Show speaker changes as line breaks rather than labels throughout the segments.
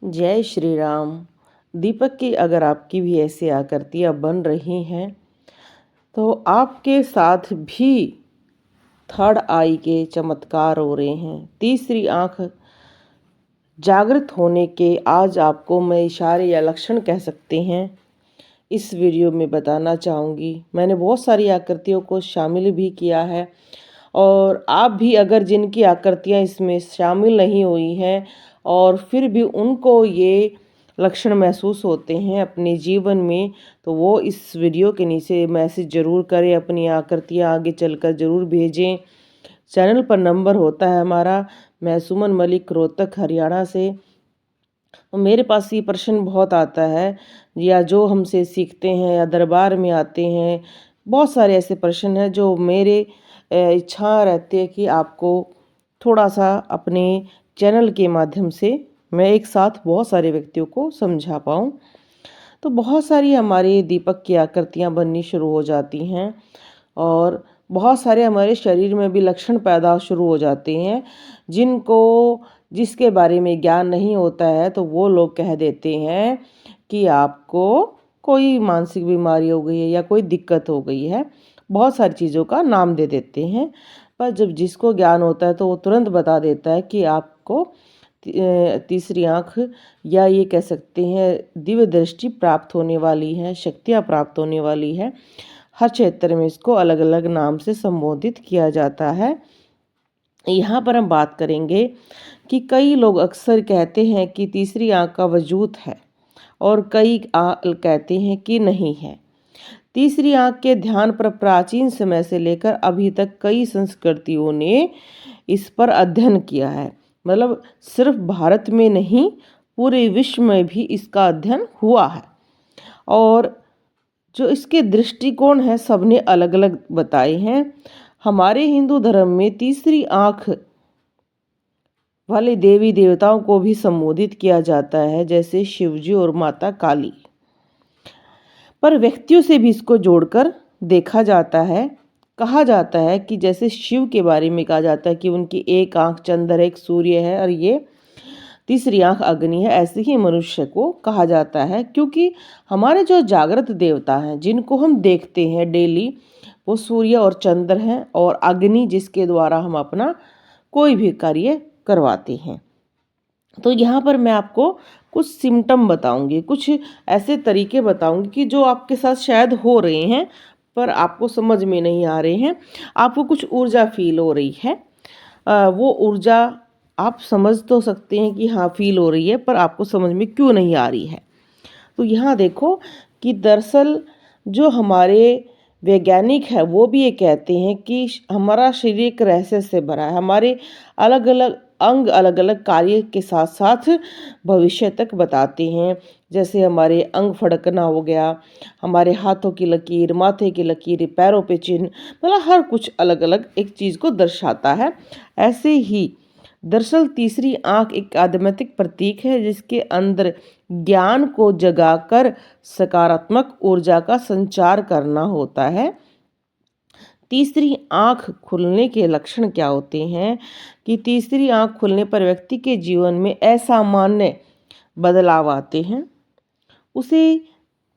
जय श्री राम। दीपक की अगर आपकी भी ऐसी आकृतियाँ बन रही हैं तो आपके साथ भी थर्ड आई के चमत्कार हो रहे हैं। तीसरी आंख जागृत होने के आज आपको मैं इशारे या लक्षण कह सकते हैं इस वीडियो में बताना चाहूँगी। मैंने बहुत सारी आकृतियों को शामिल भी किया है और आप भी अगर जिनकी आकृतियाँ इसमें शामिल नहीं हुई हैं और फिर भी उनको ये लक्षण महसूस होते हैं अपने जीवन में, तो वो इस वीडियो के नीचे मैसेज ज़रूर करें, अपनी आकृतियाँ आगे चलकर ज़रूर भेजें। चैनल पर नंबर होता है हमारा। मैं सुमन मलिक, रोहतक, हरियाणा से। तो मेरे पास ये प्रश्न बहुत आता है, या जो हमसे सीखते हैं या दरबार में आते हैं, बहुत सारे ऐसे प्रश्न हैं जो मेरे इच्छा रहती है कि आपको थोड़ा सा अपने चैनल के माध्यम से मैं एक साथ बहुत सारे व्यक्तियों को समझा पाऊँ। तो बहुत सारी हमारे दीपक की आकृतियाँ बननी शुरू हो जाती हैं और बहुत सारे हमारे शरीर में भी लक्षण पैदा शुरू हो जाते हैं जिसके बारे में ज्ञान नहीं होता है। तो वो लोग कह देते हैं कि आपको कोई मानसिक बीमारी हो गई है या कोई दिक्कत हो गई है, बहुत सारी चीज़ों का नाम दे देते हैं। पर जब जिसको ज्ञान होता है तो वो तुरंत बता देता है कि आपको तीसरी आँख या ये कह सकते हैं दिव्य दृष्टि प्राप्त होने वाली है, शक्तियाँ प्राप्त होने वाली है। हर क्षेत्र में इसको अलग अलग नाम से संबोधित किया जाता है। यहाँ पर हम बात करेंगे कि कई लोग अक्सर कहते हैं कि तीसरी आँख का वजूद है और कई कहते हैं कि नहीं है। तीसरी आँख के ध्यान पर प्राचीन समय से लेकर अभी तक कई संस्कृतियों ने इस पर अध्ययन किया है। मतलब सिर्फ भारत में नहीं, पूरे विश्व में भी इसका अध्ययन हुआ है और जो इसके दृष्टिकोण हैं सबने अलग अलग बताए हैं। हमारे हिंदू धर्म में तीसरी आँख वाले देवी देवताओं को भी संबोधित किया जाता है, जैसे शिवजी और माता काली। पर व्यक्तियों से भी इसको जोड़कर देखा जाता है। कहा जाता है कि जैसे शिव के बारे में कहा जाता है कि उनकी एक आँख चंद्र है, एक सूर्य है और ये तीसरी आँख अग्नि है। ऐसे ही मनुष्य को कहा जाता है क्योंकि हमारे जो जागृत देवता हैं जिनको हम देखते हैं डेली, वो सूर्य और चंद्र हैं और अग्नि जिसके द्वारा हम अपना कोई भी कार्य करवाते हैं। तो यहाँ पर मैं आपको कुछ सिम्टम बताऊंगी, कुछ ऐसे तरीके बताऊंगी कि जो आपके साथ शायद हो रहे हैं पर आपको समझ में नहीं आ रहे हैं। आपको कुछ ऊर्जा फील हो रही है, वो ऊर्जा आप समझ तो सकते हैं कि हाँ फील हो रही है, पर आपको समझ में क्यों नहीं आ रही है। तो यहाँ देखो कि दरअसल जो हमारे वैज्ञानिक है वो भी ये कहते हैं कि हमारा शरीर एक रहस्य से भरा है। हमारे अलग अलग अंग अलग अलग कार्य के साथ साथ भविष्य तक बताते हैं। जैसे हमारे अंग फड़कना हो गया, हमारे हाथों की लकीर, माथे की लकीर, पैरों पे चिन्ह, मतलब हर कुछ अलग अलग एक चीज़ को दर्शाता है। ऐसे ही दरअसल तीसरी आँख एक आध्यात्मिक प्रतीक है जिसके अंदर ज्ञान को जगाकर सकारात्मक ऊर्जा का संचार करना होता है। तीसरी आँख खुलने के लक्षण क्या होते हैं कि तीसरी आँख खुलने पर व्यक्ति के जीवन में असामान्य बदलाव आते हैं। उसे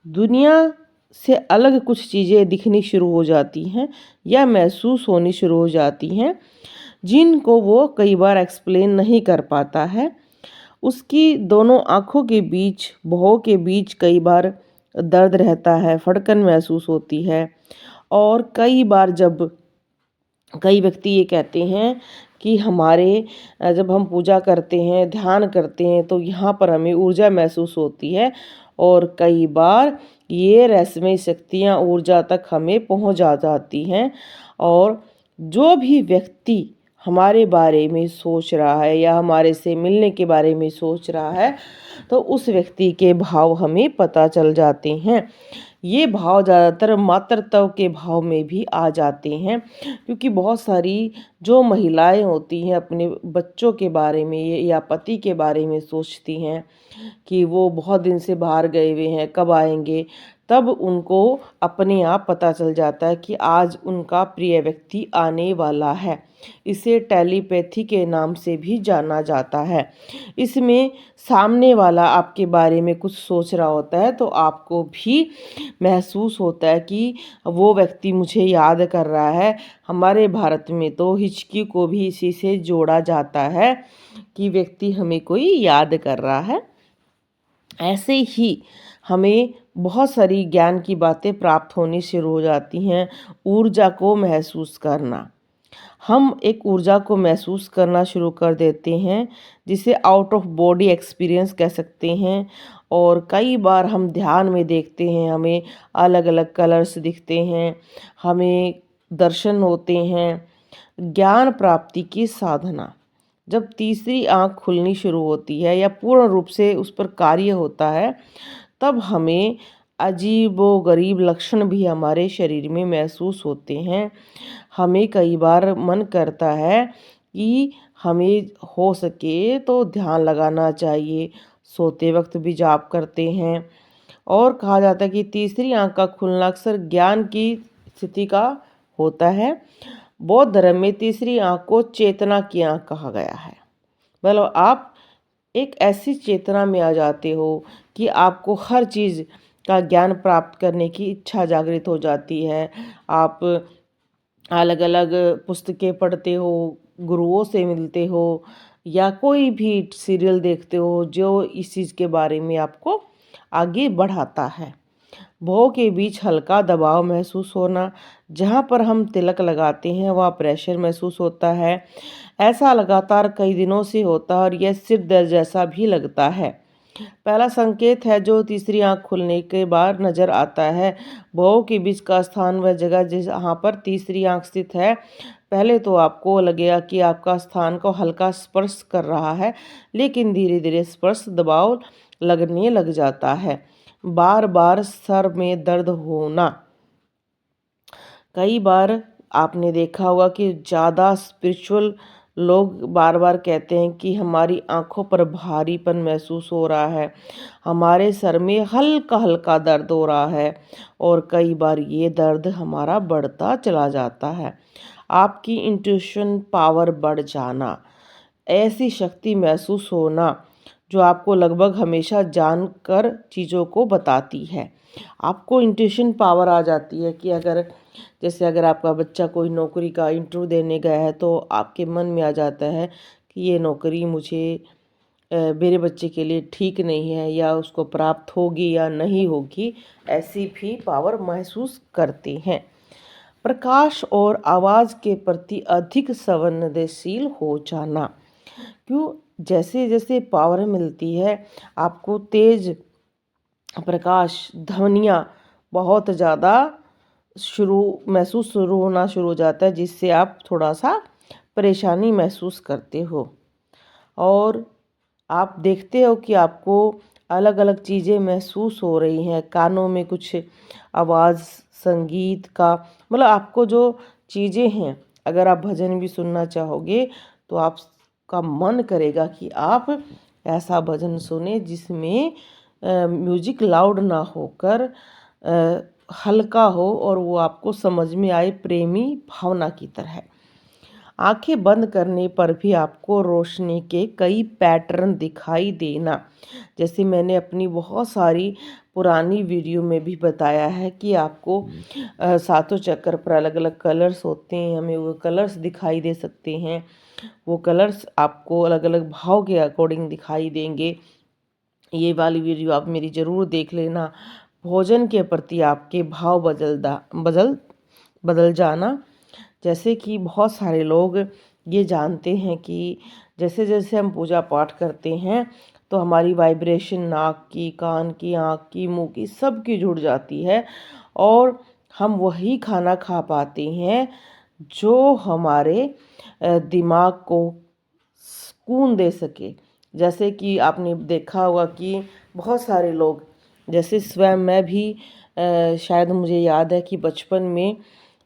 दुनिया से अलग कुछ चीज़ें दिखनी शुरू हो जाती हैं या महसूस होनी शुरू हो जाती हैं जिनको वो कई बार एक्सप्लेन नहीं कर पाता है। उसकी दोनों आँखों के बीच, भौं के बीच कई बार दर्द रहता है, फड़कन महसूस होती है और कई बार जब कई व्यक्ति ये कहते हैं कि हमारे जब हम पूजा करते हैं, ध्यान करते हैं तो यहाँ पर हमें ऊर्जा महसूस होती है और कई बार ये रहस्यमय शक्तियाँ ऊर्जा तक हमें पहुँच जाती हैं। और जो भी व्यक्ति हमारे बारे में सोच रहा है या हमारे से मिलने के बारे में सोच रहा है तो उस व्यक्ति के भाव हमें पता चल जाते हैं। ये भाव ज़्यादातर मातृत्व के भाव में भी आ जाते हैं, क्योंकि बहुत सारी जो महिलाएं होती हैं अपने बच्चों के बारे में या पति के बारे में सोचती हैं कि वो बहुत दिन से बाहर गए हुए हैं, कब आएंगे। तब उनको अपने आप पता चल जाता है कि आज उनका प्रिय व्यक्ति आने वाला है। इसे टेलीपैथी के नाम से भी जाना जाता है। इसमें सामने वाला आपके बारे में कुछ सोच रहा होता है, तो आपको भी महसूस होता है कि वो व्यक्ति मुझे याद कर रहा है। हमारे भारत में तो हिचकी को भी इसी से जोड़ा जाता है कि व्यक्ति हमें कोई याद कर रहा है। ऐसे ही हमें बहुत सारी ज्ञान की बातें प्राप्त होनी शुरू हो जाती हैं। ऊर्जा को महसूस करना, हम एक ऊर्जा को महसूस करना शुरू कर देते हैं, जिसे आउट ऑफ बॉडी एक्सपीरियंस कह सकते हैं। और कई बार हम ध्यान में देखते हैं, हमें अलग अलग कलर्स दिखते हैं, हमें दर्शन होते हैं। ज्ञान प्राप्ति की साधना, जब तीसरी आंख खुलनी शुरू होती है या पूर्ण रूप से उस पर कार्य होता है, तब हमें अजीबोगरीब लक्षण भी हमारे शरीर में महसूस होते हैं। हमें कई बार मन करता है कि हमें हो सके तो ध्यान लगाना चाहिए, सोते वक्त भी जाप करते हैं। और कहा जाता है कि तीसरी आंख का खुलना अक्सर ज्ञान की स्थिति का होता है। बौद्ध धर्म में तीसरी आंख को चेतना की आंख कहा गया है। मतलब आप एक ऐसी चेतना में आ जाते हो कि आपको हर चीज़ का ज्ञान प्राप्त करने की इच्छा जागृत हो जाती है। आप अलग अलग पुस्तकें पढ़ते हो, गुरुओं से मिलते हो, या कोई भी सीरियल देखते हो जो इस चीज़ के बारे में आपको आगे बढ़ाता है। भौं के बीच हल्का दबाव महसूस होना, जहाँ पर हम तिलक लगाते हैं वहाँ प्रेशर महसूस होता है। ऐसा लगातार कई दिनों से होता है और यह सिर दर्द जैसा भी लगता है। पहला संकेत है जो तीसरी आंख खुलने के बाद नजर आता है। भौं के बीच का स्थान वह जगह जहाँ पर तीसरी आंख स्थित है। पहले तो आपको लगेगा कि आपका स्थान को हल्का स्पर्श कर रहा है, लेकिन धीरे धीरे स्पर्श दबाव लगने लग जाता है। बार बार सर में दर्द होना, कई बार आपने देखा होगा कि ज़्यादा स्पिरिचुअल लोग बार बार कहते हैं कि हमारी आंखों पर भारीपन महसूस हो रहा है, हमारे सर में हल्का हल्का दर्द हो रहा है, और कई बार ये दर्द हमारा बढ़ता चला जाता है। आपकी इंट्यूशन पावर बढ़ जाना, ऐसी शक्ति महसूस होना जो आपको लगभग हमेशा जानकर चीज़ों को बताती है। आपको इंट्यूशन पावर आ जाती है कि अगर आपका बच्चा कोई नौकरी का इंटरव्यू देने गया है, तो आपके मन में आ जाता है कि ये नौकरी मेरे बच्चे के लिए ठीक नहीं है, या उसको प्राप्त होगी या नहीं होगी। ऐसी भी पावर महसूस करते हैं। प्रकाश और आवाज़ के प्रति अधिक संवेदनशील हो जाना, क्यों, जैसे जैसे पावर मिलती है आपको तेज प्रकाश ध्वनियाँ बहुत ज़्यादा शुरू होना शुरू हो जाता है, जिससे आप थोड़ा सा परेशानी महसूस करते हो। और आप देखते हो कि आपको अलग अलग चीज़ें महसूस हो रही हैं, कानों में कुछ आवाज़, संगीत का, मतलब आपको जो चीज़ें हैं, अगर आप भजन भी सुनना चाहोगे तो आपका मन करेगा कि आप ऐसा भजन सुने जिसमें म्यूजिक लाउड ना होकर हल्का हो और वो आपको समझ में आए, प्रेमी भावना की तरह। आंखें बंद करने पर भी आपको रोशनी के कई पैटर्न दिखाई देना, जैसे मैंने अपनी बहुत सारी पुरानी वीडियो में भी बताया है कि आपको सातों चक्र पर अलग अलग कलर्स होते हैं, हमें वो कलर्स दिखाई दे सकते हैं। वो कलर्स आपको अलग अलग भाव के अकॉर्डिंग दिखाई देंगे। ये वाली वीडियो आप मेरी ज़रूर देख लेना। भोजन के प्रति आपके भाव बदल जाना, जैसे कि बहुत सारे लोग ये जानते हैं कि जैसे जैसे हम पूजा पाठ करते हैं तो हमारी वाइब्रेशन नाक की, कान की, आँख की, मुंह की, सब की जुड़ जाती है, और हम वही खाना खा पाते हैं जो हमारे दिमाग को सुकून दे सके। जैसे कि आपने देखा होगा कि बहुत सारे लोग, जैसे स्वयं मैं भी शायद मुझे याद है कि बचपन में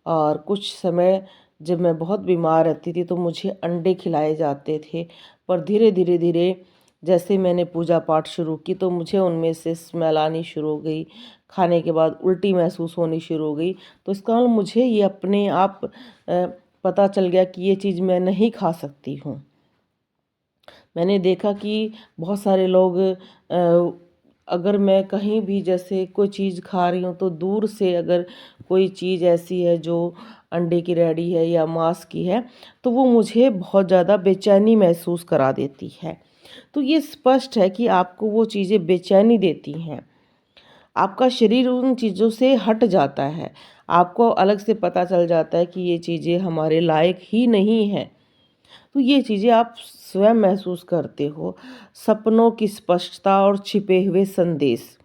और कुछ समय जब मैं बहुत बीमार रहती थी तो मुझे अंडे खिलाए जाते थे। पर धीरे धीरे जैसे मैंने पूजा पाठ शुरू की तो मुझे उनमें से स्मेल आनी शुरू हो गई, खाने के बाद उल्टी महसूस होनी शुरू हो गई। तो इसका मतलब मुझे ये अपने आप पता चल गया कि ये चीज़ मैं नहीं खा सकती हूँ। मैंने देखा कि बहुत सारे लोग अगर मैं कहीं भी जैसे कोई चीज़ खा रही हूँ तो दूर से अगर कोई चीज़ ऐसी है जो अंडे की रेडी है या मांस की है तो वो मुझे बहुत ज़्यादा बेचैनी महसूस करा देती है। तो ये स्पष्ट है कि आपको वो चीज़ें बेचैनी देती हैं। आपका शरीर उन चीज़ों से हट जाता है। आपको अलग से पता चल जाता है कि ये चीज़ें हमारे लायक ही नहीं हैं। तो ये चीज़ें आप स्वयं महसूस करते हो। सपनों की स्पष्टता और छिपे हुए संदेश,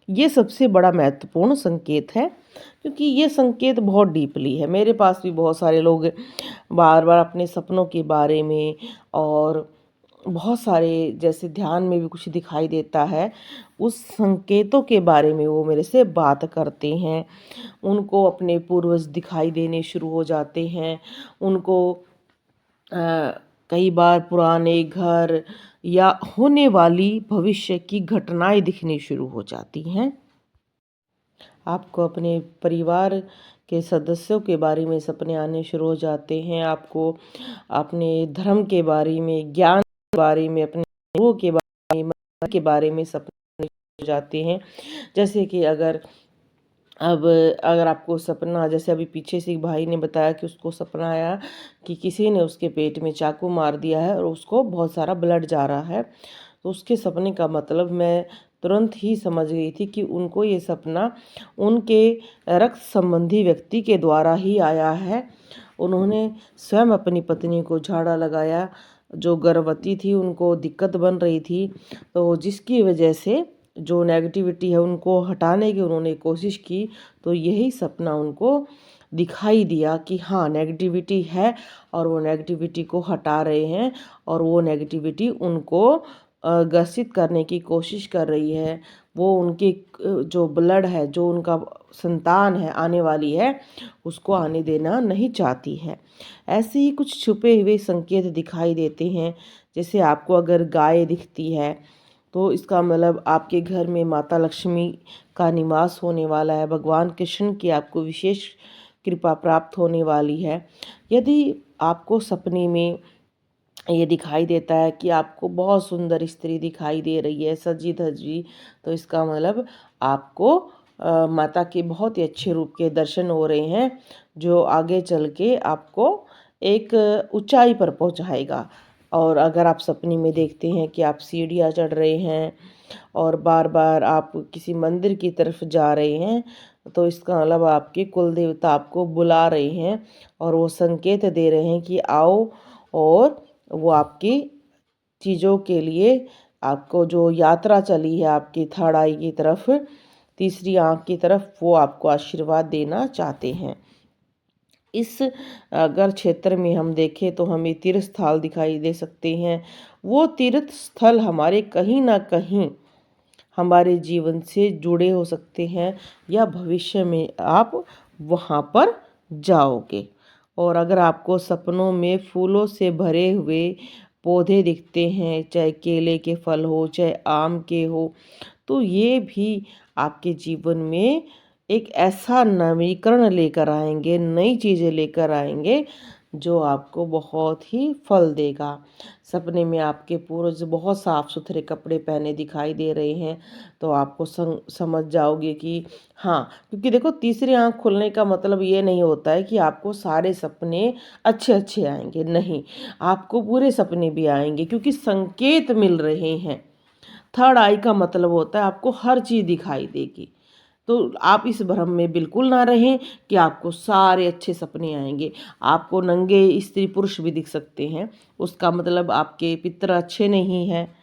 ये सबसे बड़ा महत्वपूर्ण संकेत है, क्योंकि ये संकेत बहुत डीपली है। मेरे पास भी बहुत सारे लोग बार बार अपने सपनों के बारे में और बहुत सारे जैसे ध्यान में भी कुछ दिखाई देता है उस संकेतों के बारे में वो मेरे से बात करते हैं। उनको अपने पूर्वज दिखाई देने शुरू हो जाते हैं। उनको कई बार पुराने घर या होने वाली भविष्य की घटनाएं दिखनी शुरू हो जाती हैं। आपको अपने परिवार के सदस्यों के बारे में सपने आने शुरू हो जाते हैं। आपको अपने धर्म के बारे में, ज्ञान के बारे में, अपने गुरुओं के बारे में, मंदिर के बारे में सपने हो जाते हैं। जैसे कि अगर आपको सपना, जैसे अभी पीछे से एक भाई ने बताया कि उसको सपना आया कि किसी ने उसके पेट में चाकू मार दिया है और उसको बहुत सारा ब्लड जा रहा है। तो उसके सपने का मतलब मैं तुरंत ही समझ गई थी कि उनको ये सपना उनके रक्त संबंधी व्यक्ति के द्वारा ही आया है। उन्होंने स्वयं अपनी पत्नी को झाड़ा लगाया, जो गर्भवती थी, उनको दिक्कत बन रही थी, तो जिसकी वजह से जो नेगेटिविटी है उनको हटाने की उन्होंने कोशिश की। तो यही सपना उनको दिखाई दिया कि हाँ, नेगेटिविटी है और वो नेगेटिविटी को हटा रहे हैं और वो नेगेटिविटी उनको ग्रसित करने की कोशिश कर रही है। वो उनके जो ब्लड है, जो उनका संतान है आने वाली है, उसको आने देना नहीं चाहती है। ऐसे ही कुछ छुपे हुए संकेत दिखाई देते हैं। जैसे आपको अगर गाय दिखती है तो इसका मतलब आपके घर में माता लक्ष्मी का निवास होने वाला है, भगवान कृष्ण की आपको विशेष कृपा प्राप्त होने वाली है। यदि आपको सपने में ये दिखाई देता है कि आपको बहुत सुंदर स्त्री दिखाई दे रही है सजी धजी, तो इसका मतलब आपको माता के बहुत ही अच्छे रूप के दर्शन हो रहे हैं, जो आगे चल के आपको एक ऊंचाई पर पहुंचाएगा। और अगर आप सपने में देखते हैं कि आप सीढ़ियाँ चढ़ रहे हैं और बार बार आप किसी मंदिर की तरफ जा रहे हैं, तो इसका मतलब आपके कुल देवता आपको बुला रहे हैं और वो संकेत दे रहे हैं कि आओ, और वो आपकी चीज़ों के लिए, आपको जो यात्रा चली है आपकी थर्ड आई की तरफ, तीसरी आँख की तरफ, वो आपको आशीर्वाद देना चाहते हैं। इस अगर क्षेत्र में हम देखें तो हमें तीर्थ स्थल दिखाई दे सकते हैं। वो तीर्थ स्थल हमारे कहीं ना कहीं हमारे जीवन से जुड़े हो सकते हैं या भविष्य में आप वहाँ पर जाओगे। और अगर आपको सपनों में फूलों से भरे हुए पौधे दिखते हैं, चाहे केले के फल हो, चाहे आम के हो, तो ये भी आपके जीवन में एक ऐसा नवीकरण लेकर आएंगे, नई चीज़ें लेकर आएंगे, जो आपको बहुत ही फल देगा। सपने में आपके पूर्वज बहुत साफ सुथरे कपड़े पहने दिखाई दे रहे हैं, तो आपको समझ जाओगे कि हाँ, क्योंकि देखो तीसरी आंख खुलने का मतलब ये नहीं होता है कि आपको सारे सपने अच्छे अच्छे आएंगे, नहीं, आपको बुरे सपने भी आएंगे क्योंकि संकेत मिल रहे हैं। थर्ड आई का मतलब होता है आपको हर चीज़ दिखाई देगी। तो आप इस भ्रम में बिल्कुल ना रहें कि आपको सारे अच्छे सपने आएंगे। आपको नंगे स्त्री पुरुष भी दिख सकते हैं, उसका मतलब आपके पितर अच्छे नहीं हैं।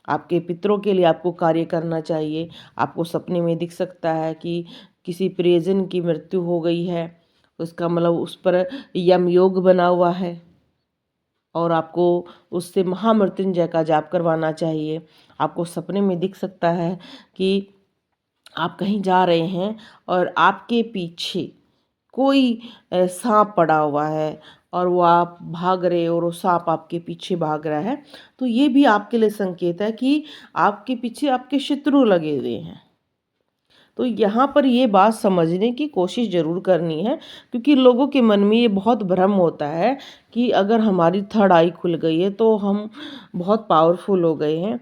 आपके पितरों के लिए आपको कार्य करना चाहिए। आपको सपने में दिख सकता है कि किसी प्रियजन की मृत्यु हो गई है, उसका मतलब उस पर यम योग बना हुआ है और आपको उससे महामृत्युंजय का जाप करवाना चाहिए। आपको सपने में दिख सकता है कि आप कहीं जा रहे हैं और आपके पीछे कोई सांप पड़ा हुआ है और वो आप भाग रहे हो और वो सांप आपके पीछे भाग रहा है, तो ये भी आपके लिए संकेत है कि आपके पीछे आपके शत्रु लगे हुए हैं। तो यहाँ पर ये बात समझने की कोशिश ज़रूर करनी है, क्योंकि लोगों के मन में ये बहुत भ्रम होता है कि अगर हमारी थर्ड आई खुल गई है तो हम बहुत पावरफुल हो गए हैं।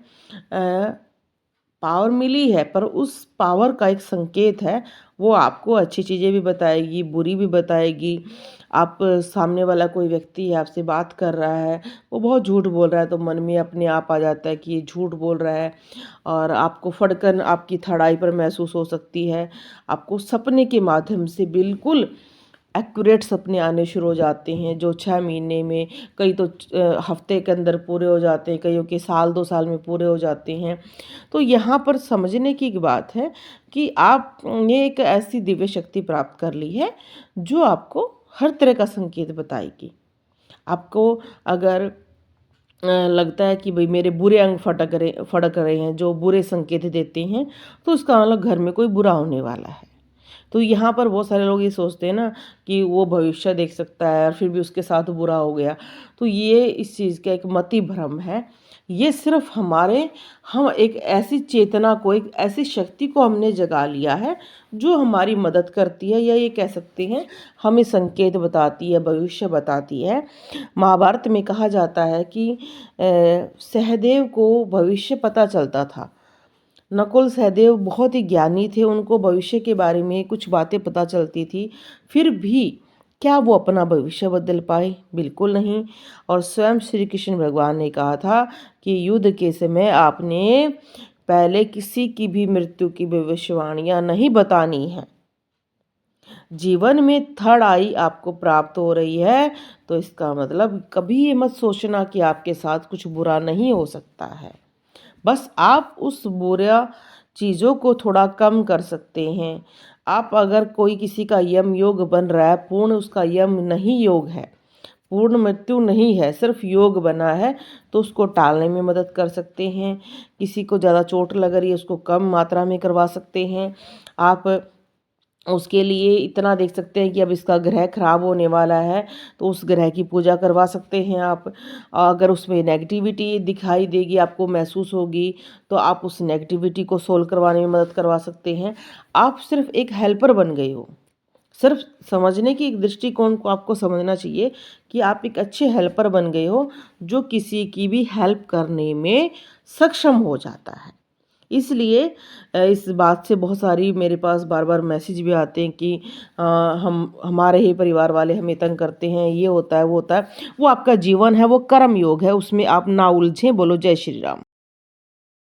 पावर मिली है, पर उस पावर का एक संकेत है, वो आपको अच्छी चीज़ें भी बताएगी, बुरी भी बताएगी। आप सामने वाला कोई व्यक्ति है, आपसे बात कर रहा है, वो बहुत झूठ बोल रहा है, तो मन में अपने आप आ जाता है कि ये झूठ बोल रहा है, और आपको फड़कन आपकी थड़ाई पर महसूस हो सकती है। आपको सपने के माध्यम से बिल्कुल एक्यूरेट सपने आने शुरू हो जाते हैं, जो 6 महीने में, कई तो हफ्ते के अंदर पूरे हो जाते हैं, कईयों के साल 2 साल में पूरे हो जाते हैं। तो यहाँ पर समझने की एक बात है कि आपने एक ऐसी दिव्य शक्ति प्राप्त कर ली है जो आपको हर तरह का संकेत बताएगी। आपको अगर लगता है कि भाई मेरे बुरे अंग फड़क रहे हैं, जो बुरे संकेत देते हैं, तो उसका मतलब घर में कोई बुरा होने वाला है। तो यहाँ पर बहुत सारे लोग ये सोचते हैं ना कि वो भविष्य देख सकता है और फिर भी उसके साथ बुरा हो गया। तो ये इस चीज़ का एक मति भ्रम है। ये सिर्फ हम एक ऐसी चेतना को, एक ऐसी शक्ति को हमने जगा लिया है जो हमारी मदद करती है, या ये कह सकते हैं हमें संकेत बताती है, भविष्य बताती है। महाभारत में कहा जाता है कि सहदेव को भविष्य पता चलता था। नकुल सहदेव बहुत ही ज्ञानी थे, उनको भविष्य के बारे में कुछ बातें पता चलती थी, फिर भी क्या वो अपना भविष्य बदल पाए? बिल्कुल नहीं। और स्वयं श्री कृष्ण भगवान ने कहा था कि युद्ध के समय आपने पहले किसी की भी मृत्यु की भविष्यवाणियां नहीं बतानी है। जीवन में थर्ड आई आपको प्राप्त हो रही है, तो इसका मतलब कभी ये मत सोचना कि आपके साथ कुछ बुरा नहीं हो सकता है। बस आप उस बुरा चीज़ों को थोड़ा कम कर सकते हैं। आप अगर कोई किसी का यम योग बन रहा है, पूर्ण उसका यम नहीं योग है, पूर्ण मृत्यु नहीं है, सिर्फ योग बना है, तो उसको टालने में मदद कर सकते हैं। किसी को ज़्यादा चोट लग रही है, उसको कम मात्रा में करवा सकते हैं। आप उसके लिए इतना देख सकते हैं कि अब इसका ग्रह खराब होने वाला है, तो उस ग्रह की पूजा करवा सकते हैं आप। अगर उसमें नेगेटिविटी दिखाई देगी, आपको महसूस होगी, तो आप उस नेगेटिविटी को सोल्व करवाने में मदद करवा सकते हैं। आप सिर्फ एक हेल्पर बन गए हो। सिर्फ समझने की एक दृष्टिकोण को आपको समझना चाहिए कि आप एक अच्छे हेल्पर बन गए हो, जो किसी की भी हेल्प करने में सक्षम हो जाता है। इसलिए इस बात से बहुत सारी मेरे पास बार-बार मैसेज भी आते हैं कि हम हमारे ही परिवार वाले हमें तंग करते हैं, ये होता है, वो होता है। वो आपका जीवन है, वो कर्म योग है, उसमें आप ना उलझें। बोलो जय श्री राम।